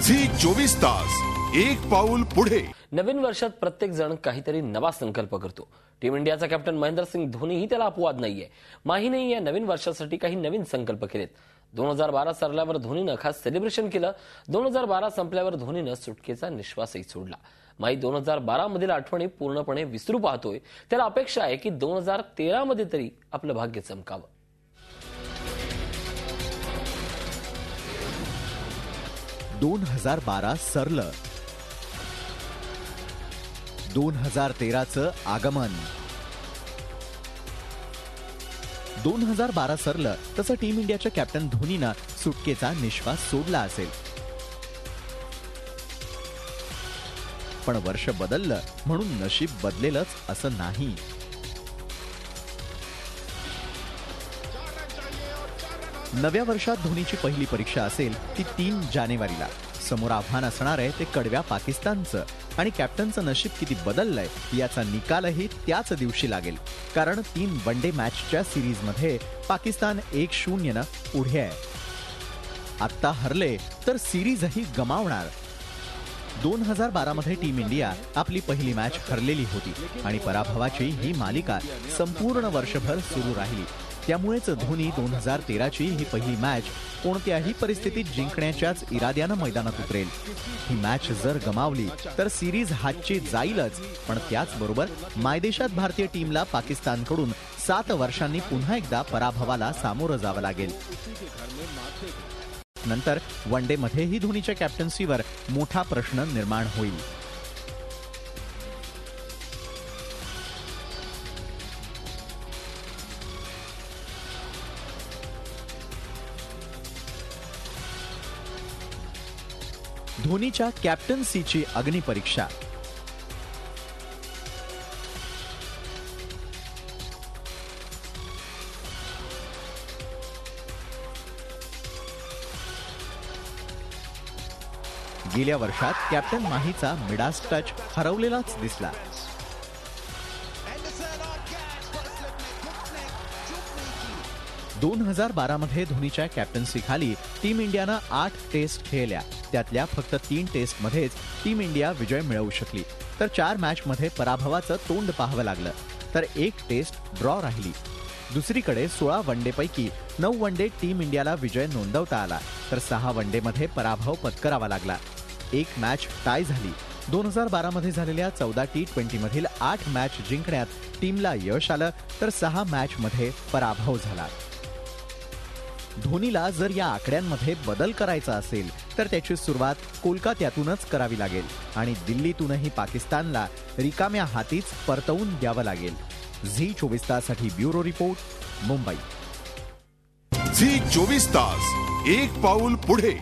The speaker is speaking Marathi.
झी 24 तास एक पाऊल पुढे। नवीन वर्षात प्रत्येक जण काहीतरी नवा संकल्प करतो। टीम इंडियाचा कॅप्टन महेंद्रसिंग धोनीही त्याला अपवाद नाहीये। माहीने या नवीन वर्षासाठी काही नवीन संकल्प केलेत। 2012 सरल्यावर धोनीनं खास सेलिब्रेशन केलं। 2012 संपल्यावर धोनीनं सुटकेचा निश्वासही सोडला। माही 2012 मधील आठवणी पूर्णपणे विसरू पाहतोय। त्याला अपेक्षा आहे की 2013 मध्ये तरी आपलं भाग्य चमकावं। 2012 सरलं, 2013चं आगमन। 2012 सरलं तसं टीम इंडियाच्या कॅप्टन धोनीनं सुटकेचा निश्वास सोडला असेल, पण वर्ष बदललं म्हणून नशीब बदलेलच असं नाही। नव्या वर्षात धोनीची पहिली परीक्षा असेल ती 3 जानेवारीला। समोर आव्हान असणार आहे ते कडव्या पाकिस्तानचं, आणि कॅप्टनचं नशीब किती बदललंय याचा निकालही त्याच दिवशी लागेल। कारण 3 वनडे मॅचच्या सिरीजमध्ये पाकिस्तान 1-0 नं पुढे आहे। आत्ता हरले तर सिरीजही गमावणार। 2012 मध्ये टीम इंडिया आपली पहिली मॅच हरलेली होती आणि पराभवाची ही मालिका संपूर्ण वर्षभर सुरू राहिली। त्यामुळेच धोनी 2013ची ही पहिली मॅच कोणत्याही परिस्थितीत जिंकण्याच्याच इराद्यानं मैदानात उतरेल। ही मॅच जर गमावली तर सिरीज हातची जाईलच, पण त्याचबरोबर मायदेशात भारतीय टीमला पाकिस्तानकडून 7 वर्षांनी पुन्हा एकदा पराभवाला सामोरं जावं लागेल। नंतर वनडे मध्येही धोनीच्या कॅप्टन्सीवर मोठा प्रश्न निर्माण होईल। धोनीच्या कॅप्टन्सीची अग्निपरीक्षा। गेल्या वर्षात कॅप्टन माहीचा मिडास टच हरवलेलाच दिसला। दोन 2012 मध्ये धोनीच्या कॅप्टन्सीखाली टीम इंडियानं 8 टेस्ट खेळल्या। त्यातल्या फक्त 3 टेस्टमध्येच टीम इंडिया विजय मिळवू शकली, तर 4 मॅचमध्ये पराभवाचं तोंड पाहावं लागलं, तर 1 टेस्ट ड्रॉ राहिली। दुसरीकडे 16 वनडेपैकी 9 वनडे टीम इंडियाला विजय नोंदवता आला, तर 6 वनडेमध्ये पराभव पत्करावा लागला। 1 मॅच टाय झाली। 2012 मध्ये झालेल्या 14 T20 मधील 8 मॅच जिंकण्यात टीमला यश आलं, तर 6 मॅचमध्ये पराभव झाला। धोनीला जर या आकड्यांमध्ये बदल करायचा असेल तर त्याची सुरुवात कोलकात्यातूनच करावी लागेल आणि दिल्लीतूनही पाकिस्तानला रिकाम्या हातीच परतवून द्यावं लागेल। झी 24 ताससाठी ब्युरो रिपोर्ट, मुंबई। झी 24 तास एक पाऊल पुढे।